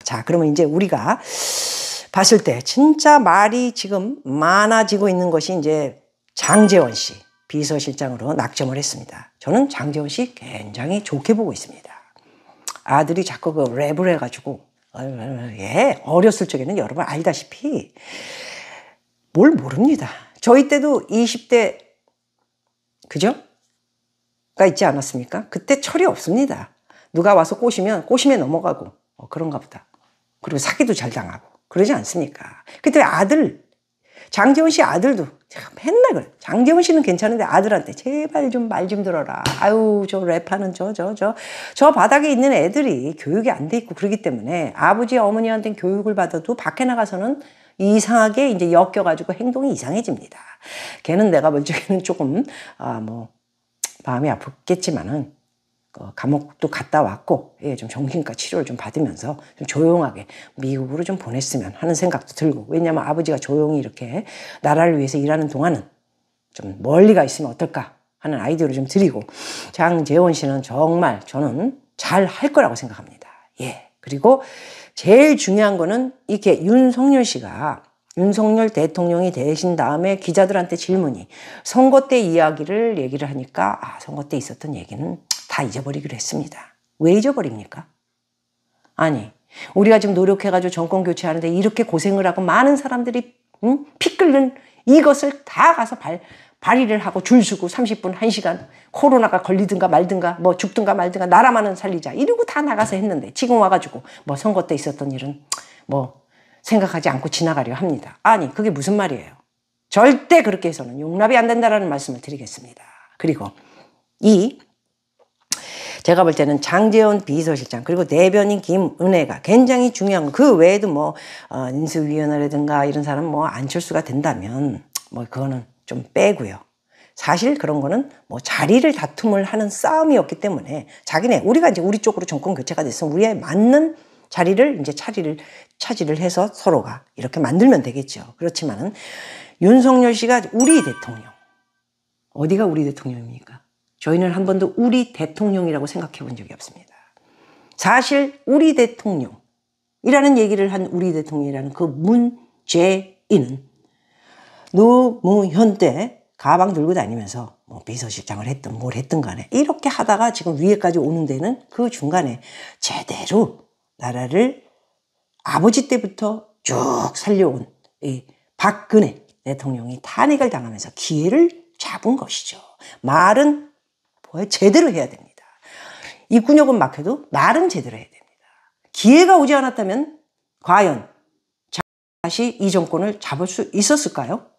자, 그러면 이제 우리가 봤을 때 진짜 말이 지금 많아지고 있는 것이 이제 장제원 씨 비서실장으로 낙점을 했습니다. 저는 장제원 씨 굉장히 좋게 보고 있습니다. 아들이 자꾸 그 랩을 해가지고 예, 어렸을 적에는 여러분 알다시피 뭘 모릅니다. 저희 때도 20대 그죠? 가 있지 않았습니까? 그때 철이 없습니다. 누가 와서 꼬시면 꼬심에 넘어가고 그런가 보다. 그리고 사기도 잘 당하고 그러지 않습니까? 그때 아들 장제원 씨 아들도 맨날 그래. 장제원 씨는 괜찮은데 아들한테 제발 좀 말 좀 들어라. 아유 저 랩하는 저 바닥에 있는 애들이 교육이 안 돼 있고 그러기 때문에 아버지 어머니한테 교육을 받아도 밖에 나가서는 이상하게 이제 엮여가지고 행동이 이상해집니다. 걔는 내가 볼 적에는 조금 뭐 마음이 아프겠지만은 감옥도 갔다 왔고 예, 좀 정신과 치료를 좀 받으면서 좀 조용하게 미국으로 좀 보냈으면 하는 생각도 들고 왜냐하면 아버지가 조용히 이렇게 나라를 위해서 일하는 동안은 좀 멀리 가 있으면 어떨까 하는 아이디어를 좀 드리고 장제원 씨는 정말 저는 잘 할 거라고 생각합니다. 예. 그리고 제일 중요한 거는 이렇게 윤석열 씨가 윤석열 대통령이 되신 다음에 기자들한테 질문이 선거 때 이야기를 얘기를 하니까 선거 때 있었던 얘기는 다 잊어버리기로 했습니다. 왜 잊어버립니까? 아니 우리가 지금 노력해가지고 정권 교체하는데 이렇게 고생을 하고 많은 사람들이 피 끓는 이것을 다 가서 발의를 하고 줄 서고 30분 1시간 코로나가 걸리든가 말든가 뭐 죽든가 말든가 나라만은 살리자 이러고 다 나가서 했는데 지금 와가지고 뭐 선거 때 있었던 일은 뭐 생각하지 않고 지나가려 합니다. 아니 그게 무슨 말이에요. 절대 그렇게 해서는 용납이 안 된다라는 말씀을 드리겠습니다. 그리고 제가 볼 때는 장제원 비서실장 그리고 대변인 김은혜가 굉장히 중요한 그 외에도 뭐 인수위원회라든가 이런 사람 뭐 안철수가 된다면 뭐 그거는 좀 빼고요. 사실 그런 거는 뭐 자리를 다툼을 하는 싸움이었기 때문에 우리가 이제 우리 쪽으로 정권 교체가 됐으면 우리에 맞는 자리를 이제 차지를 해서 서로가 이렇게 만들면 되겠죠. 그렇지만은 윤석열 씨가 우리 대통령 어디가 우리 대통령입니까? 저희는 한 번도 우리 대통령이라고 생각해 본 적이 없습니다. 사실 우리 대통령이라는 얘기를 한 우리 대통령이라는 그 문재인은 노무현 때 가방 들고 다니면서 뭐 비서실장을 했든 뭘 했든 간에 이렇게 하다가 지금 위에까지 오는 데는 그 중간에 제대로 나라를 아버지 때부터 쭉 살려온 이 박근혜 대통령이 탄핵을 당하면서 기회를 잡은 것이죠. 말은 제대로 해야 됩니다. 입구역은 막혀도 말은 제대로 해야 됩니다. 기회가 오지 않았다면 과연 다시 이 정권을 잡을 수 있었을까요?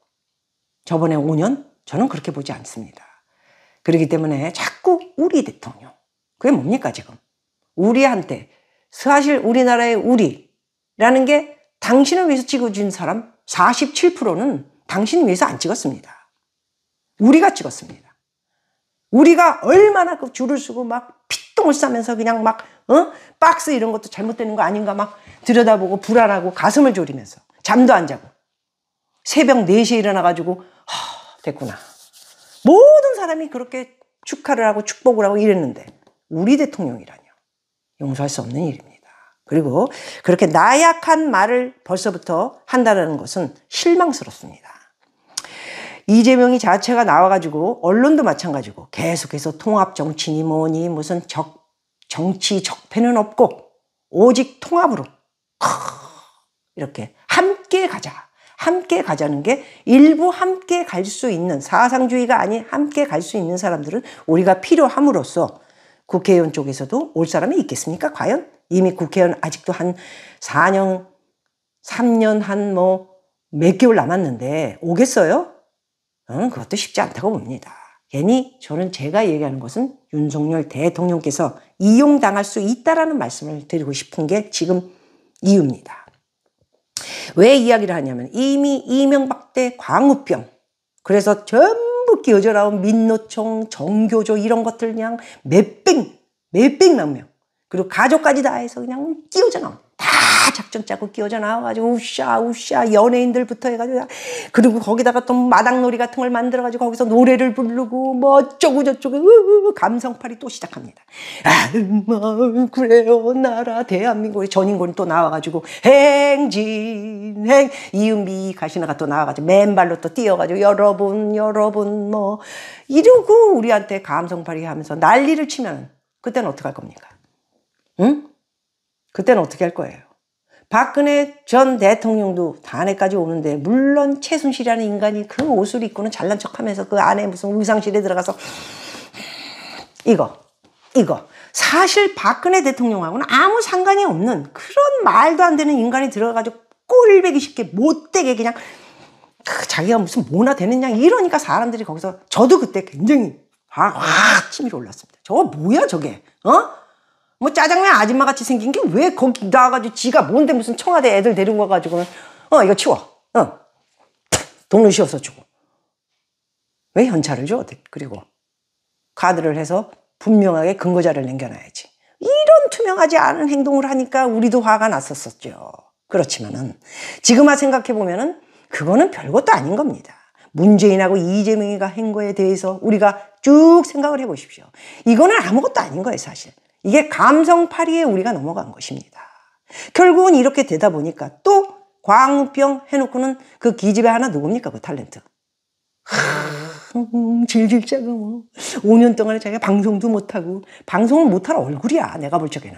저번에 5년? 저는 그렇게 보지 않습니다. 그렇기 때문에 자꾸 우리 대통령 그게 뭡니까 지금? 우리한테 사실 우리나라의 우리라는 게 당신을 위해서 찍어준 사람 47%는 당신을 위해서 안 찍었습니다. 우리가 찍었습니다. 우리가 얼마나 그 줄을 서고 막 피똥을 싸면서 그냥 막 박스 이런 것도 잘못되는 거 아닌가 막 들여다보고 불안하고 가슴을 졸이면서 잠도 안 자고 새벽 4시에 일어나가지고 됐구나. 모든 사람이 그렇게 축하를 하고 축복을 하고 이랬는데 우리 대통령이라뇨. 용서할 수 없는 일입니다. 그리고 그렇게 나약한 말을 벌써부터 한다는 것은 실망스럽습니다. 이재명이 자체가 나와가지고 언론도 마찬가지고 계속해서 통합정치니 뭐니 무슨 정치 적폐는 없고 오직 통합으로 이렇게 함께 가자는 게 일부 함께 갈 수 있는 사상주의가 아닌 함께 갈 수 있는 사람들은 우리가 필요함으로써 국회의원 쪽에서도 올 사람이 있겠습니까? 과연? 이미 국회의원 아직도 한 4년, 3년 한 뭐 몇 개월 남았는데 오겠어요? 그것도 쉽지 않다고 봅니다. 괜히 저는 제가 얘기하는 것은 윤석열 대통령께서 이용당할 수 있다라는 말씀을 드리고 싶은 게 지금 이유입니다. 왜 이야기를 하냐면 이미 이명박 때 광우병 그래서 전부 끼어져 나온 민노총, 정교조 이런 것들 그냥 몇백만 명 그리고 가족까지 다 해서 그냥 끼어져 나온 다 작전 짜고 끼어져 나와가지고 우샤 우샤 연예인들부터 해가지고 그리고 거기다가 또 마당놀이 같은 걸 만들어가지고 거기서 노래를 부르고 뭐 어쩌고 저쩌고 감성팔이 또 시작합니다. 그래요 나라 대한민국의 전인권이 또 나와가지고 행진 이은미 가시나가 또 나와가지고 맨발로 또 뛰어가지고 여러분 뭐 이러고 우리한테 감성팔이 하면서 난리를 치면 그때는 어떻게 할 겁니까? 응? 그때는 어떻게 할 거예요? 박근혜 전 대통령도 탄핵까지 오는데 물론 최순실이라는 인간이 그 옷을 입고는 잘난 척하면서 그 안에 무슨 의상실에 들어가서 이거 사실 박근혜 대통령하고는 아무 상관이 없는 그런 말도 안 되는 인간이 들어가가지고 꼴배기 쉽게 못되게 그냥 자기가 무슨 뭐나 되는 양 이러니까 사람들이 거기서 저도 그때 굉장히 치밀어 올랐습니다. 저거 뭐야 저게? 뭐 짜장면 아줌마 같이 생긴 게 왜 거기 나와가지고 지가 뭔데 무슨 청와대 애들 데리고 와가지고는 이거 치워. 돈을 씌워서 주고. 왜 현찰을 줘? 그리고 카드를 해서 분명하게 근거자를 남겨놔야지. 이런 투명하지 않은 행동을 하니까 우리도 화가 났었었죠. 그렇지만은 지금 생각해보면은 그거는 별것도 아닌 겁니다. 문재인하고 이재명이가 한 거에 대해서 우리가 쭉 생각을 해보십시오. 이거는 아무것도 아닌 거예요, 사실. 이게 감성파리에 우리가 넘어간 것입니다. 결국은 이렇게 되다 보니까 또 광우병 해놓고는 그 기집애 하나 누굽니까? 그 탤런트. 질질 짜고 뭐 5년 동안에 자기가 방송도 못하고 방송을 못할 얼굴이야 내가 볼 적에는.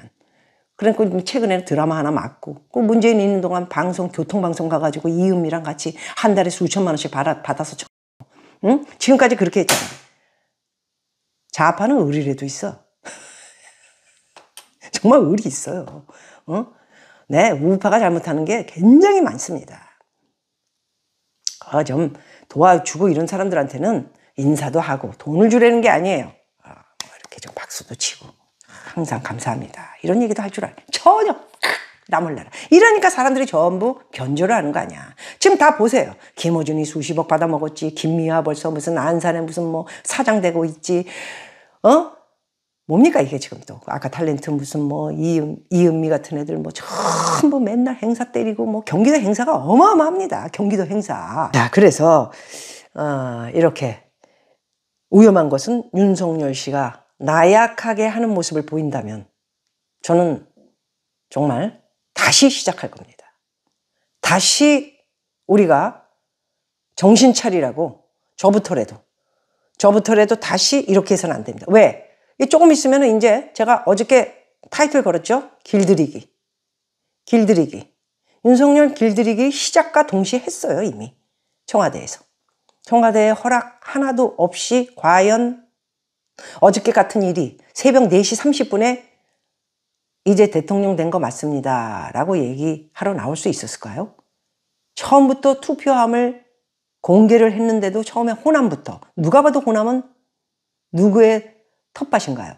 그러니까 최근에 드라마 하나 맡고 그 문재인 있는 동안 교통방송 가가지고 이은미랑 같이 한 달에 수천만 원씩 받아서 응? 지금까지 그렇게 했잖아. 좌파는 의리라도 있어. 정말 의리 있어요. 네, 우파가 잘못하는 게 굉장히 많습니다. 좀 도와주고 이런 사람들한테는 인사도 하고 돈을 주려는 게 아니에요. 이렇게 좀 박수도 치고 항상 감사합니다. 이런 얘기도 할 줄 알아요. 전혀 나 몰라라. 이러니까 사람들이 전부 견조를 하는 거 아니야. 지금 다 보세요. 김어준이 수십억 받아먹었지. 김미화 벌써 무슨 안산에 무슨 뭐 사장 되고 있지. 뭡니까 이게 지금 또 아까 탤런트 무슨 뭐 이은미 같은 애들 뭐 전부 맨날 행사 때리고 뭐 경기도 행사가 어마어마합니다. 경기도 행사. 자, 그래서 이렇게 위험한 것은 윤석열 씨가 나약하게 하는 모습을 보인다면 저는 정말 다시 시작할 겁니다. 다시 우리가 정신 차리라고 저부터라도 다시 이렇게 해서는 안 됩니다. 왜? 조금 있으면 이제 제가 어저께 타이틀 걸었죠? 길들이기. 윤석열 길들이기 시작과 동시에 했어요, 이미. 청와대에서. 청와대의 허락 하나도 없이 과연 어저께 같은 일이 새벽 4시 30분에 이제 대통령 된 거 맞습니다. 라고 얘기하러 나올 수 있었을까요? 처음부터 투표함을 공개를 했는데도 처음에 호남부터. 누가 봐도 호남은 누구의 텃밭인가요?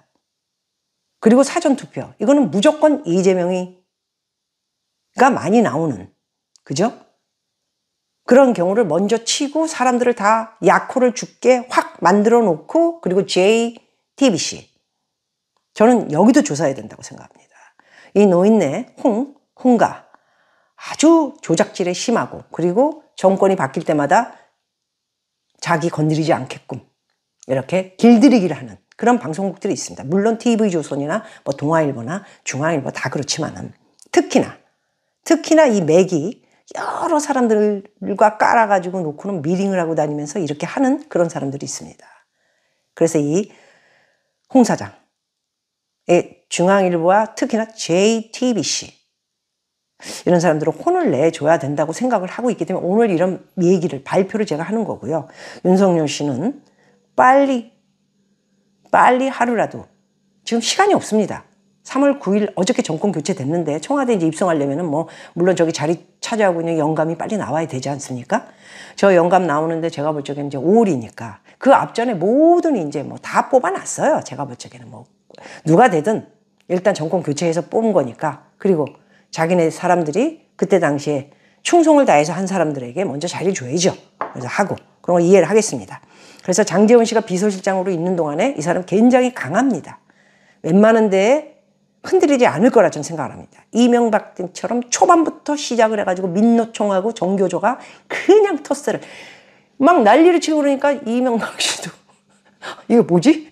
그리고 사전투표. 이거는 무조건 이재명이가 많이 나오는, 그죠? 그런 경우를 먼저 치고 사람들을 다 약호를 죽게 확 만들어 놓고 그리고 JTBC. 저는 여기도 조사해야 된다고 생각합니다. 이 노인네 홍가 아주 조작질에 심하고 그리고 정권이 바뀔 때마다 자기 건드리지 않게끔 이렇게 길들이기를 하는 그런 방송국들이 있습니다. 물론 TV조선이나 뭐 동아일보나 중앙일보 다 그렇지만은 특히나 이 맥이 여러 사람들과 깔아가지고 놓고는 미링을 하고 다니면서 이렇게 하는 그런 사람들이 있습니다. 그래서 이 홍 사장의 중앙일보와 특히나 JTBC 이런 사람들은 혼을 내줘야 된다고 생각을 하고 있기 때문에 오늘 이런 얘기를 발표를 제가 하는 거고요. 윤석열 씨는 빨리 하루라도 지금 시간이 없습니다. 3월 9일 어저께 정권 교체됐는데 청와대 이제 입성하려면은 뭐 물론 저기 자리 차지하고 있는 영감이 빨리 나와야 되지 않습니까? 저 영감 나오는데 제가 볼 적에는 이제 5월이니까 그 앞전에 모든 이제 뭐 다 뽑아놨어요. 제가 볼 적에는 뭐 누가 되든 일단 정권 교체해서 뽑은 거니까 그리고 자기네 사람들이 그때 당시에 충성을 다해서 한 사람들에게 먼저 자리 줘야죠. 그래서 하고 그런 거 이해를 하겠습니다. 그래서 장제원 씨가 비서실장으로 있는 동안에 이 사람 굉장히 강합니다. 웬만한 데에 흔들리지 않을 거라 저는 생각을 합니다. 이명박 때처럼 초반부터 시작을 해가지고 민노총하고 정교조가 그냥 토스를 막 난리를 치고 그러니까 이명박 씨도 이거 뭐지?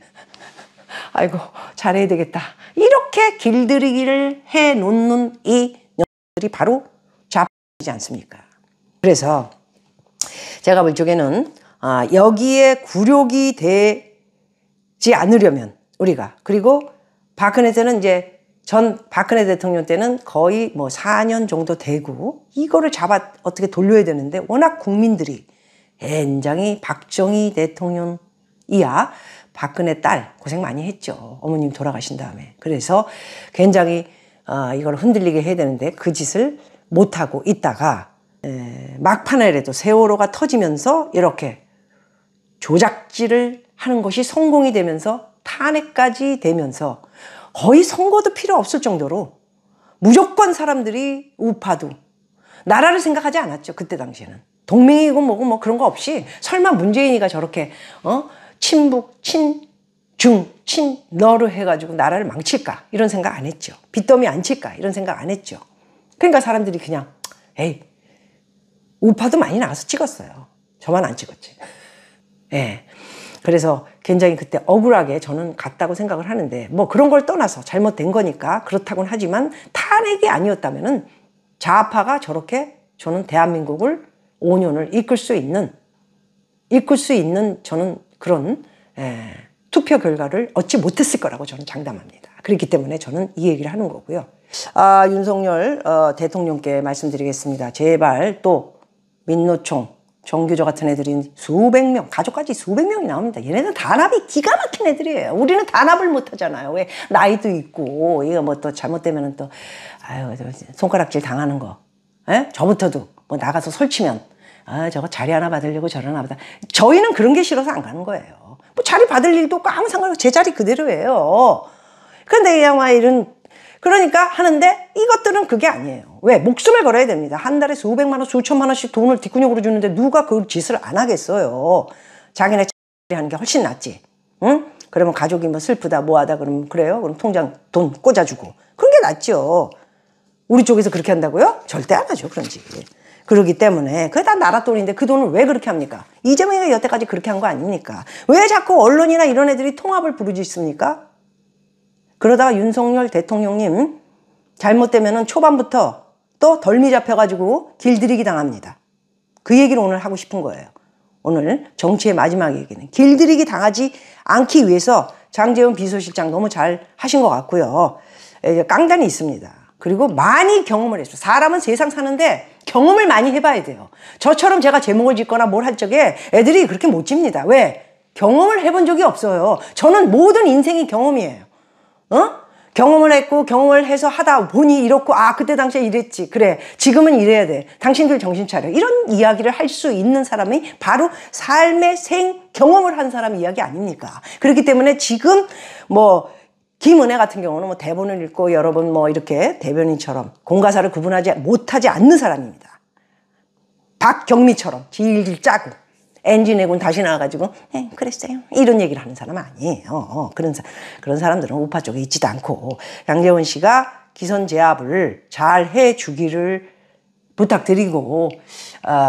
아이고 잘해야 되겠다. 이렇게 길들이기를 해놓는 이 녀석들이 바로 좌파이지 않습니까? 그래서 제가 볼 적에는 여기에 굴욕이 되지 않으려면 우리가 그리고 박근혜 때는 이제 박근혜 대통령 때는 거의 뭐 4년 정도 되고 이거를 어떻게 돌려야 되는데 워낙 국민들이 굉장히 박정희 대통령이야 박근혜 딸 고생 많이 했죠. 어머님 돌아가신 다음에. 그래서 굉장히 이걸 흔들리게 해야 되는데 그 짓을 못하고 있다가 막판에라도 세월호가 터지면서 이렇게 조작질을 하는 것이 성공이 되면서 탄핵까지 되면서 거의 선거도 필요 없을 정도로 무조건 사람들이 우파도 나라를 생각하지 않았죠. 그때 당시에는. 동맹이고 뭐고 뭐 그런 거 없이 설마 문재인이가 저렇게 친북, 친중, 친러로 해가지고 나라를 망칠까 이런 생각 안 했죠. 빚더미 안 칠까 이런 생각 안 했죠. 그러니까 사람들이 그냥 에이 우파도 많이 나가서 찍었어요. 저만 안 찍었지. 예. 그래서 굉장히 그때 억울하게 저는 갔다고 생각을 하는데 뭐 그런 걸 떠나서 잘못된 거니까 그렇다고는 하지만 탄핵이 아니었다면은 좌파가 저렇게 저는 대한민국을 5년을 이끌 수 있는 저는 그런 투표 결과를 얻지 못했을 거라고 저는 장담합니다. 그렇기 때문에 저는 이 얘기를 하는 거고요. 윤석열 대통령께 말씀드리겠습니다. 제발 또 민노총 정교조 같은 애들이 수백 명, 가족까지 수백 명이 나옵니다. 얘네들 단합이 기가 막힌 애들이에요. 우리는 단합을 못 하잖아요. 왜 나이도 있고 이거 뭐 또 잘못되면은 또 손가락질 당하는 거. 저부터도 뭐 나가서 설치면 저거 자리 하나 받으려고 저러나 보다. 저희는 그런 게 싫어서 안 가는 거예요. 뭐 자리 받을 일도 없고 아무 상관없고 제 자리 그대로예요. 근데 이 이런 그러니까 하는데 이것들은 그게 아니에요. 왜? 목숨을 걸어야 됩니다. 한 달에 수백만 원, 수천만 원씩 돈을 뒷구녕으로 주는데 누가 그 짓을 안 하겠어요. 자기네 하는 게 훨씬 낫지. 응? 그러면 가족이 뭐 슬프다 뭐하다 그러면 그래요? 그럼 통장 돈 꽂아주고. 그런 게 낫죠. 우리 쪽에서 그렇게 한다고요? 절대 안 하죠. 그런 지. 그러기 때문에 그게 다 나라 돈인데 그 돈을 왜 그렇게 합니까? 이재명이가 여태까지 그렇게 한 거 아닙니까? 왜 자꾸 언론이나 이런 애들이 통합을 부르짖습니까? 그러다가 윤석열 대통령님 잘못되면은 초반부터 또 덜미 잡혀가지고 길들이기 당합니다. 그 얘기를 오늘 하고 싶은 거예요. 오늘 정치의 마지막 얘기는 길들이기 당하지 않기 위해서 장제원 비서실장 너무 잘 하신 것 같고요. 깡단이 있습니다. 그리고 많이 경험을 했어요. 사람은 세상 사는데 경험을 많이 해봐야 돼요. 저처럼 제가 제목을 짓거나 뭘 할 적에 애들이 그렇게 못 집니다. 왜? 경험을 해본 적이 없어요. 저는 모든 인생이 경험이에요. 경험을 했고 경험을 해서 하다 보니 이렇고 그때 당시에 이랬지. 그래 지금은 이래야 돼. 당신들 정신 차려. 이런 이야기를 할 수 있는 사람이 바로 삶의 경험을 한 사람 이야기 아닙니까? 그렇기 때문에 지금 뭐 김은혜 같은 경우는 뭐 대본을 읽고 여러 번 뭐 이렇게 대변인처럼 공과사를 구분하지 못하지 않는 사람입니다. 박경미처럼 질질 짜고 엔진 내고는 다시 나와가지고 그랬어요 이런 얘기를 하는 사람 아니에요. 그런 사람들은 우파 쪽에 있지도 않고 장제원 씨가 기선제압을 잘 해주기를 부탁드리고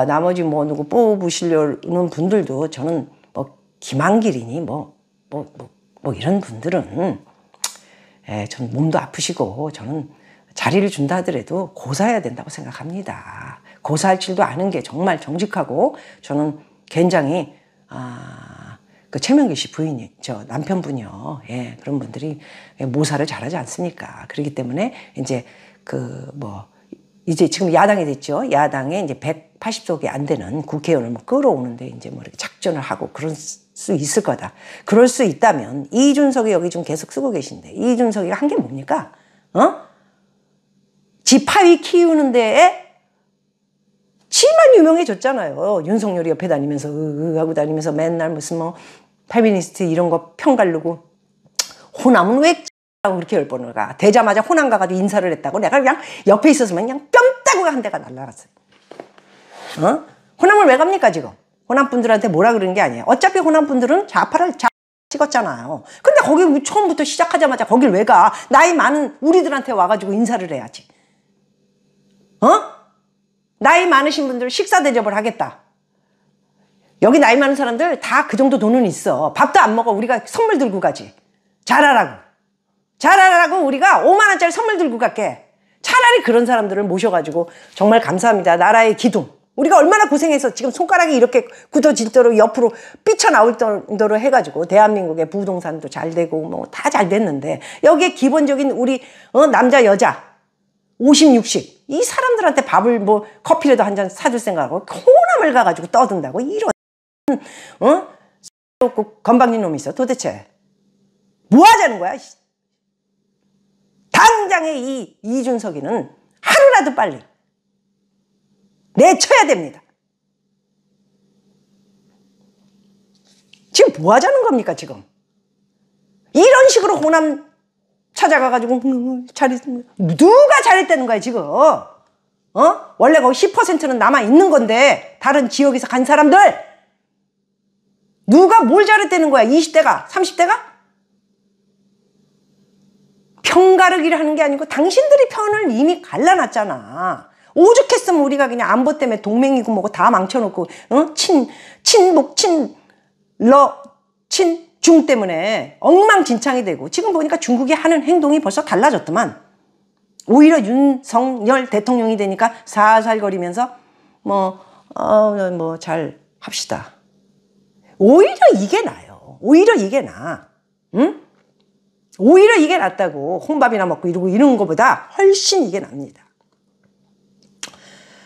나머지 뭐 누구 뽑으시려는 분들도 저는 뭐 김한길이니 뭐 이런 분들은 저는 몸도 아프시고 저는 자리를 준다 하더라도 고사해야 된다고 생각합니다. 고사할 줄도 아는 게 정말 정직하고 저는 굉장히 그 최명기 씨 부인이 저 남편분이요. 그런 분들이 모사를 잘하지 않습니까? 그렇기 때문에 이제 이제 지금 야당이 됐죠. 야당에 이제 180석이 안 되는 국회의원을 뭐 끌어오는데 이제 뭐 이렇게 작전을 하고 그럴 수 있을 거다. 그럴 수 있다면 이준석이 여기 좀 계속 쓰고 계신데 이준석이가 한 게 뭡니까? 지파위 키우는 데에 지만 유명해졌잖아요. 윤석열이 옆에 다니면서 하고 다니면서 맨날 무슨 뭐 페미니스트 이런 거 평가르고 호남은 왜 하고 그렇게 10번을 가. 되자마자 호남 가가지고 인사를 했다고 내가 그냥 옆에 있었으면 그냥 뺨 따고 한 대가 날라갔어요. 호남을 왜 갑니까 지금? 호남 분들한테 뭐라 그러는 게 아니에요. 어차피 호남 분들은 좌파를 찍었잖아요. 근데 거기 처음부터 시작하자마자 거길 왜 가? 나이 많은 우리들한테 와가지고 인사를 해야지. 나이 많으신 분들 식사 대접을 하겠다. 여기 나이 많은 사람들 다 그 정도 돈은 있어. 밥도 안 먹어. 우리가 선물 들고 가지. 잘하라고. 잘하라고 우리가 5만 원짜리 선물 들고 갈게. 차라리 그런 사람들을 모셔가지고 정말 감사합니다. 나라의 기둥. 우리가 얼마나 고생해서 지금 손가락이 이렇게 굳어질 대로 옆으로 삐쳐나올 정도로 해가지고 대한민국의 부동산도 잘 되고 뭐 다 잘 됐는데 여기에 기본적인 우리 남자 여자 50, 60 이 사람들한테 밥을 뭐 커피라도 한 잔 사줄 생각하고 호남을 가가지고 떠든다고 이런 건방진 놈이 있어. 도대체 뭐 하자는 거야? 당장에 이 이준석이는 하루라도 빨리 내쳐야 됩니다. 지금 뭐 하자는 겁니까 지금? 이런 식으로 호남 찾아가가지고 누가 잘했다는 거야 지금? 원래 거기 10%는 남아있는 건데 다른 지역에서 간 사람들 누가 뭘 잘했다는 거야? 20대가? 30대가? 편가르기를 하는 게 아니고 당신들이 편을 이미 갈라놨잖아. 오죽했으면 우리가 그냥 안보 때문에 동맹이고 뭐고 다 망쳐놓고 친목 친중 때문에 엉망진창이 되고 지금 보니까 중국이 하는 행동이 벌써 달라졌더만. 오히려 윤석열 대통령이 되니까 살살거리면서 뭐 잘 합시다. 오히려 이게 나아요. 오히려 이게 나아. 응? 오히려 이게 낫다고. 혼밥이나 먹고 이러는 것보다 훨씬 이게 납니다.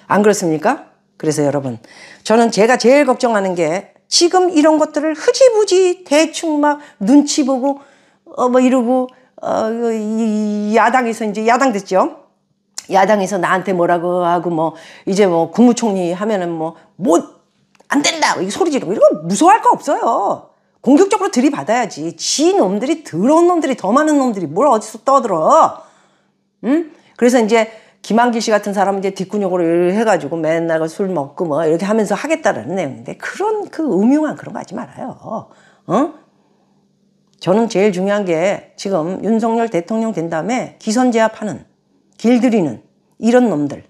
안 그렇습니까? 그래서 여러분 저는 제가 제일 걱정하는 게 지금 이런 것들을 흐지부지 대충 막 눈치 보고 뭐 이러고 야당에서 이제 야당 됐죠. 야당에서 나한테 뭐라고 하고 뭐 이제 뭐 국무총리 하면은 뭐 안 된다 이 소리 지르고 이런 거 무서워할 거 없어요. 공격적으로 들이받아야지. 지 놈들이 더러운 놈들이 더 많은 놈들이 뭘 어디서 떠들어. 응? 그래서 이제 김한길 씨 같은 사람은 이제 뒷구녕으로 해가지고 맨날 술 먹고 뭐 이렇게 하면서 하겠다라는 내용인데 그런 음흉한 그런 거 하지 말아요. 저는 제일 중요한 게 지금 윤석열 대통령 된 다음에 기선제압하는 길들이는 이런 놈들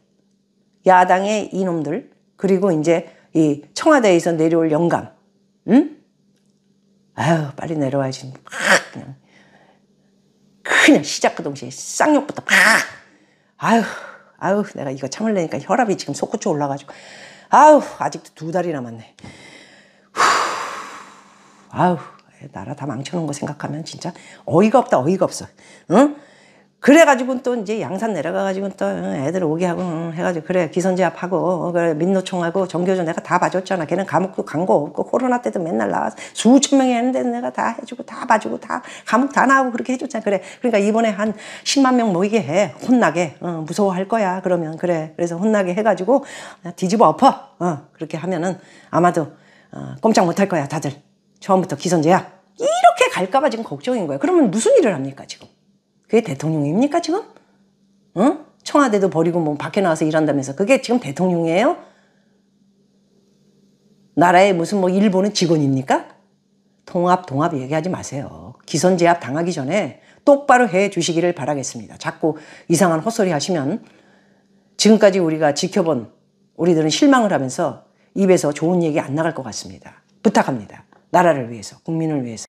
야당의 이놈들 그리고 이제 이 청와대에서 내려올 영감 응? 아유 빨리 내려와야지. 그냥 시작 그 동시에 쌍욕부터 아유 내가 이거 참으려니까 혈압이 지금 솟구쳐 올라가지고 아유 아직도 2달이 남았네. 아유 나라 다 망쳐놓은 거 생각하면 진짜 어이가 없다. 어이가 없어. 응? 그래가지고 또 이제 양산 내려가가지고 또 애들 오게 하고 해가지고 그래 기선제압하고 그래 민노총하고 정교조 내가 다 봐줬잖아. 걔는 감옥도 간 거 없고 코로나 때도 맨날 나와서 수천 명이 했는데 내가 다 해주고 다 봐주고 다 감옥 다 나오고 그렇게 해줬잖아. 그래 그러니까 이번에 한 10만 명 모이게 해. 혼나게 무서워할 거야. 그러면 그래 그래서 혼나게 해가지고 뒤집어 엎어. 그렇게 하면은 아마도 꼼짝 못할 거야 다들. 처음부터 기선제압 이렇게 갈까봐 지금 걱정인 거야. 그러면 무슨 일을 합니까 지금? 그게 대통령입니까 지금? 청와대도 버리고 뭐 밖에 나와서 일한다면서 그게 지금 대통령이에요? 나라의 무슨 뭐 일본은 직원입니까? 동합 얘기하지 마세요. 기선제압 당하기 전에 똑바로 해 주시기를 바라겠습니다. 자꾸 이상한 헛소리 하시면 지금까지 우리가 지켜본 우리들은 실망을 하면서 입에서 좋은 얘기 안 나갈 것 같습니다. 부탁합니다. 나라를 위해서 국민을 위해서.